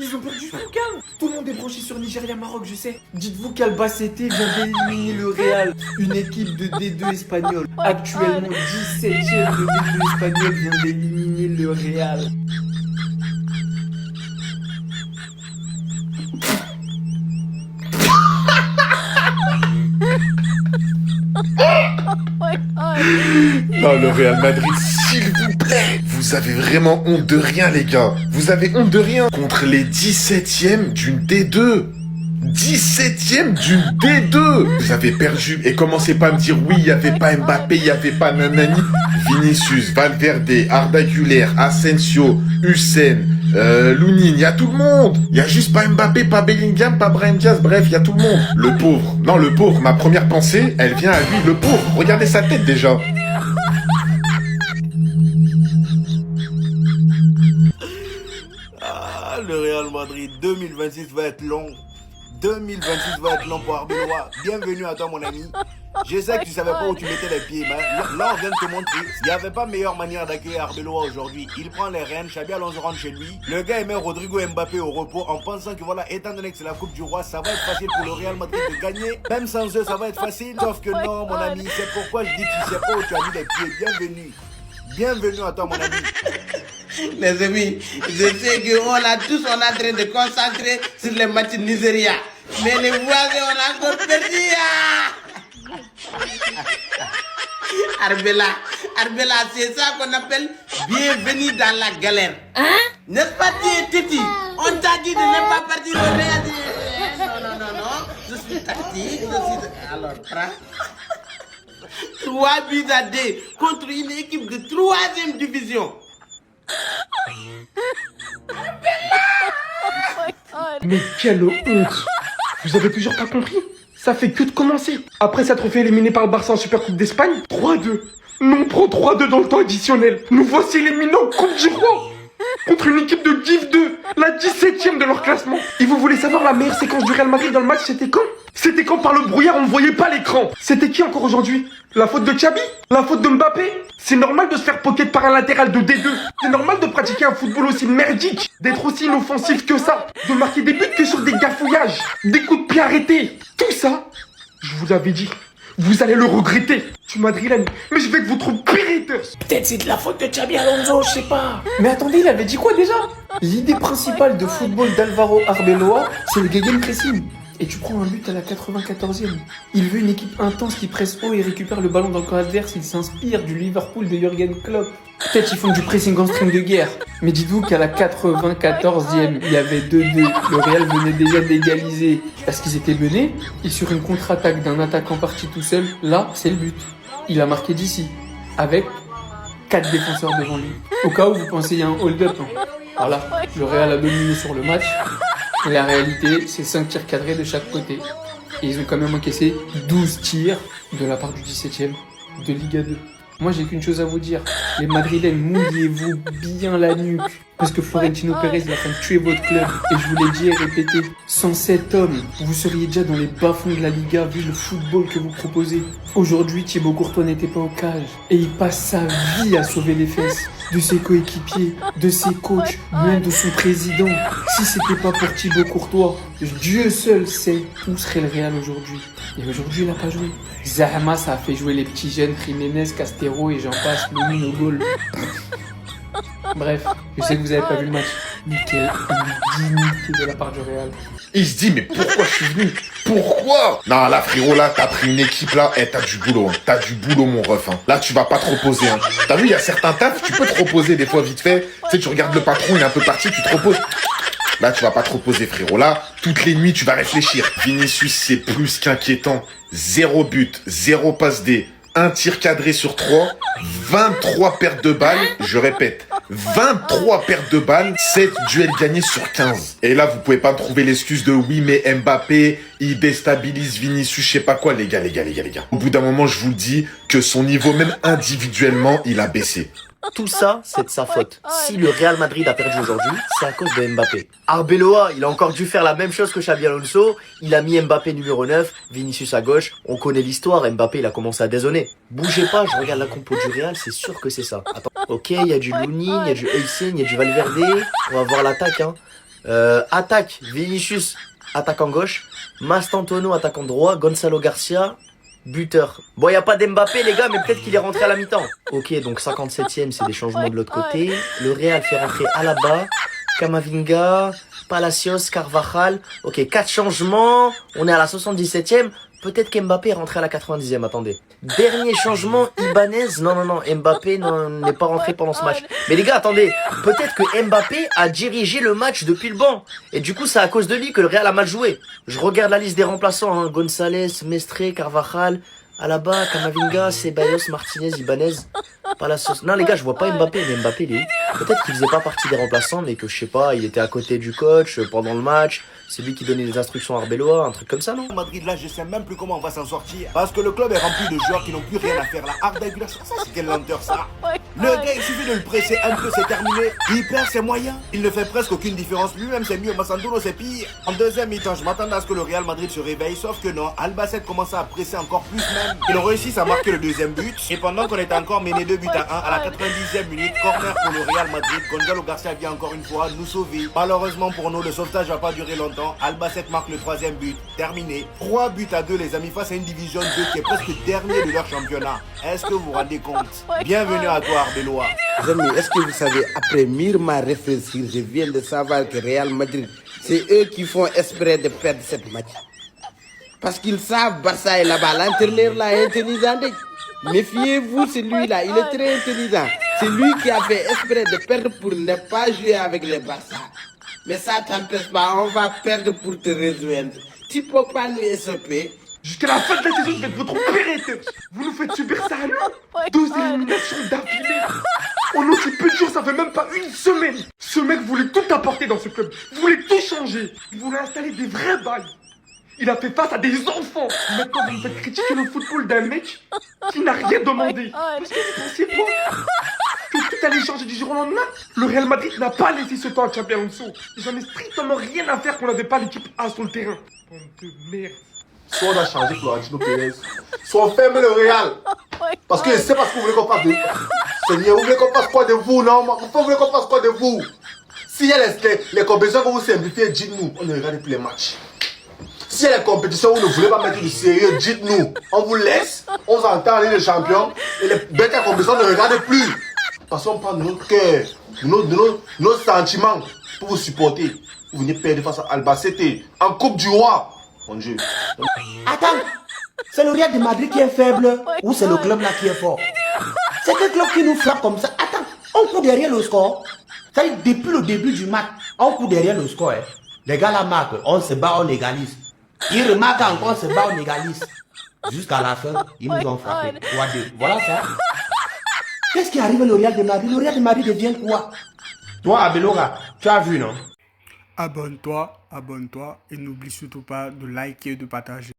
Ils ont perdu son calme. Tout le monde est branché sur Nigeria-Maroc, je sais. Dites-vous qu'Albacete vient d'éliminer le Real, une équipe de D2 espagnole. Actuellement 17ème de D2 espagnol vient d'éliminer le Real. Non, le Real Madrid, s'il vous plaît. Vous avez vraiment honte de rien, les gars. Vous avez honte de rien contre les 17e d'une D2. 17e d'une D2. Vous avez perdu. Et commencez pas à me dire, oui, il n'y avait pas Mbappé, il n'y avait pas Nanani. Vinicius, Valverde, Arda Güler, Asensio, Hussein, Lounine, il y a tout le monde. Il y a juste pas Mbappé, pas Bellingham, pas Brahim Diaz, bref, il y a tout le monde. Le pauvre. Non, le pauvre, ma première pensée, elle vient à lui, le pauvre. Regardez sa tête déjà. Ah, le Real Madrid 2026 va être long. 2026 va être long pour Arbeloa. Bienvenue à toi, mon ami. Je sais que tu savais pas où tu mettais les pieds, mais là, on vient de te montrer. Il n'y avait pas meilleure manière d'accueillir Arbeloa aujourd'hui. Il prend les rênes, Xabi Alonso rentre chez lui. Le gars met Rodrigo Mbappé au repos en pensant que voilà, étant donné que c'est la Coupe du Roi, ça va être facile pour le Real Madrid de gagner. Même sans eux, ça va être facile. Sauf que non, mon ami, c'est pourquoi je dis que tu sais pas où tu as mis les pieds. Bienvenue. Bienvenue à toi, mon ami. Les amis, je sais qu'on a tous, on est en train de concentrer sur les matchs de Nigeria. Mais les voisins, on a encore perdu. Arbella, c'est ça qu'on appelle bienvenue dans la galère. Hein? N'est-ce pas, Titi? On t'a dit de ne pas partir au Real. Non. Je suis tactique. Alors, prends. 3 buts à 2 contre une équipe de 3e division. Mais quelle honte! Vous avez toujours pas compris? Ça fait que de commencer. Après s'être fait éliminer par le Barça en Supercoupe d'Espagne, 3-2. Nous on prend 3-2 dans le temps additionnel. Nous voici éliminés en Coupe du Roi contre une équipe de Div 2, la 17ème de leur classement. Et vous voulez savoir la meilleure séquence du Real Madrid dans le match, c'était quand? C'était quand par le brouillard on ne voyait pas l'écran. C'était qui encore aujourd'hui? La faute de Xabi? La faute de Mbappé? C'est normal de se faire pocket par un latéral de D2. C'est normal de pratiquer un football aussi merdique, d'être aussi inoffensif que ça, de marquer des buts que sur des gafouillages, des coups de pied arrêtés. Tout ça, je vous l'avais dit, vous allez le regretter. Tu Madrilène, mais je vais être votre pire hater. Peut-être c'est de la faute de Xabi Alonso, je sais pas. Mais attendez, il avait dit quoi déjà? L'idée principale de football d'Alvaro Arbeloa, c'est le gegenpressing. Et tu prends un but à la 94e. Il veut une équipe intense qui presse haut et récupère le ballon dans le camp adverse. Il s'inspire du Liverpool de Jürgen Klopp. Peut-être ils font du pressing en string de guerre. Mais dites-vous qu'à la 94e, il y avait 2-2. Le Real venait déjà d'égaliser parce qu'ils étaient menés. Et sur une contre-attaque d'un attaquant parti tout seul, là, c'est le but. Il a marqué d'ici. Avec 4 défenseurs devant lui. Au cas où vous pensez qu'il y a un hold-up. Voilà, le Real a dominé sur le match. Et la réalité, c'est 5 tirs cadrés de chaque côté. Et ils ont quand même encaissé 12 tirs de la part du 17ème de Liga 2. Moi, j'ai qu'une chose à vous dire. Les Madrilènes, mouillez-vous bien la nuque. Parce que Florentino Pérez est en train de tuer votre club. Et je vous l'ai dit et répété, sans cet homme, vous seriez déjà dans les bas-fonds de la Liga vu le football que vous proposez. Aujourd'hui, Thibaut Courtois n'était pas au cage. Et il passe sa vie à sauver les fesses de ses coéquipiers, de ses coachs, même de son président. Si c'était pas pour Thibaut Courtois, Dieu seul sait où serait le Real aujourd'hui. Et aujourd'hui, il n'a pas joué. Zahama, ça a fait jouer les petits jeunes, Jiménez, Castero et j'en passe, Lounine au goal. Bref, je sais que vous avez pas vu le match. Mais quelle indignité de la part du Real. Il se dit, mais pourquoi je suis venu? Pourquoi? Non, là, frérot, là, t'as pris une équipe, là, t'as du boulot, hein. T'as du boulot, mon ref, hein. Là, tu vas pas te reposer, hein. T'as vu, il y a certains tafs, tu peux te reposer des fois vite fait. Tu sais, tu regardes le patron, il est un peu parti, tu te reposes. Là, tu vas pas te reposer, frérot. Là, toutes les nuits, tu vas réfléchir. Vinicius, c'est plus qu'inquiétant. 0 but, 0 passe D, 1 tir cadré sur 3, 23 pertes de balles, je répète, 23 pertes de balles, 7 duels gagnés sur 15. Et là, vous pouvez pas me trouver l'excuse de oui, mais Mbappé, il déstabilise Vinicius, je sais pas quoi, les gars. Au bout d'un moment, je vous le dis, que son niveau, même individuellement, il a baissé. Tout ça, c'est de sa faute. Si le Real Madrid a perdu aujourd'hui, c'est à cause de Mbappé. Arbeloa, il a encore dû faire la même chose que Xabi Alonso. Il a mis Mbappé numéro 9, Vinicius à gauche. On connaît l'histoire, Mbappé, il a commencé à dézonner. Bougez pas, je regarde la compo du Real, c'est sûr que c'est ça. Attends, ok, il y a du Lounine, il y a du Hussein, il y a du Valverde. On va voir l'attaque, hein. Attaque, Vinicius, attaquant gauche. Mastantuono, attaquant droit. Gonzalo Garcia, buteur. Bon, il n'y a pas d'Mbappé, les gars, mais peut-être qu'il est rentré à la mi-temps. Ok, donc 57ème, c'est des changements de l'autre côté. Le Real fait rentrer Alaba, Camavinga, Palacios, Carvajal. Ok, 4 changements. On est à la 77ème. Peut-être qu'Mbappé est rentré à la 90ème, attendez. Dernier changement, Ibanez. Non, Mbappé n'est pas rentré pendant ce match. Mais les gars, attendez. Peut-être que Mbappé a dirigé le match depuis le banc. Et du coup, c'est à cause de lui que le Real a mal joué. Je regarde la liste des remplaçants. Hein. Gonzalez, Mestre, Carvajal, Alaba, Camavinga, Ceballos, Martinez, Ibanez, Palacios. Non les gars, je vois pas Mbappé, mais Mbappé il est où? Peut-être qu'il faisait pas partie des remplaçants, mais que je sais pas, il était à côté du coach pendant le match. C'est lui qui donnait les instructions à Arbeloa, un truc comme ça, non? Madrid, là, je sais même plus comment on va s'en sortir. Parce que le club est rempli de joueurs qui n'ont plus rien à faire là. Arda Güler, ça, c'est quelle lenteur ça. Le gars, il suffit de le presser un peu, c'est terminé. Il perd ses moyens. Il ne fait presque aucune différence. Lui-même, c'est mieux. Massandolo, c'est pire. En deuxième mi-temps, je m'attendais à ce que le Real Madrid se réveille. Sauf que non, Albacete commençait à presser encore plus même. Ils ont réussi à marquer le deuxième but. Et pendant qu'on était encore mené 2 buts à 1, à la 90e minute, corner pour le Real Madrid. Gonzalo Garcia vient encore une fois nous sauver. Malheureusement pour nous, le sauvetage va pas durer longtemps. Albacete marque le troisième but. Terminé. 3 buts à 2, les amis, face à une division 2 qui est presque dernier de leur championnat. Est-ce que vous vous rendez compte? Bienvenue à toi, Arbeloa. Les amis, est-ce que vous savez, après mûrement réfléchir, je viens de savoir que Real Madrid, c'est eux qui font exprès de perdre cette match. Parce qu'ils savent, Barça est là-bas, l'entraîneur là est intelligent. Méfiez-vous, c'est lui là, il est très intelligent. C'est lui qui a fait exprès de perdre pour ne pas jouer avec les Barça. Mais ça t'empêche pas, on va perdre pour te rejoindre. Tu peux pas nous échapper. Jusqu'à la fin de la saison, vous êtes votre pérette. Vous nous faites subir ça à nous. 2 éliminations d'affilée. En aussi peu de jours, ça fait même pas une semaine. Ce mec voulait tout apporter dans ce club. Il voulait tout changer. Il voulait installer des vrais bails. Il a fait face à des enfants. Maintenant, vous me faites critiquer le football d'un mec qui n'a rien demandé. Parce que vous pensiez quoi? Que tout allait changer du jour au lendemain? Le Real Madrid n'a pas laissé ce temps à Xabi Alonso. J'en ai strictement rien à faire qu'on n'avait pas l'équipe A sur le terrain. Bande de merde. Soit on a changé Florentino Pérez, soit on ferme le Real. Parce que c'est parce que vous voulez qu'on fasse de vous. Seigneur, vous voulez qu'on fasse quoi de vous, non? Vous voulez qu'on fasse quoi de vous? S'il y a les compétitions que vous simplifiez, dites-nous. On ne regarde plus les matchs. S'il y a les compétitions où vous ne voulez pas mettre du sérieux, dites-nous. On vous laisse, on s'entend en Ligue des Champions. Et les bêtes compétitions ne regardent plus. Parce qu'on prend notre cœur, nos sentiments pour vous supporter. Vous venez perdre face à Albacete en Coupe du Roi. Mon Dieu. Attends, c'est le Real de Madrid qui est faible ou c'est le club là qui est fort? C'est quel club qui nous frappe comme ça? Attends, on court derrière le score. Ça y est, depuis le début du match, on court derrière le score. Hein. Les gars là marquent, on se bat, on égalise. Ils remarquent encore, on se bat, on égalise. Jusqu'à la fin, ils nous ont frappé. 3-2. Voilà ça. Qu'est-ce qui arrive au Real de Madrid? Le Real de Madrid devient quoi? Toi, Arbeloa, tu as vu, non? Abonne-toi et n'oublie surtout pas de liker et de partager.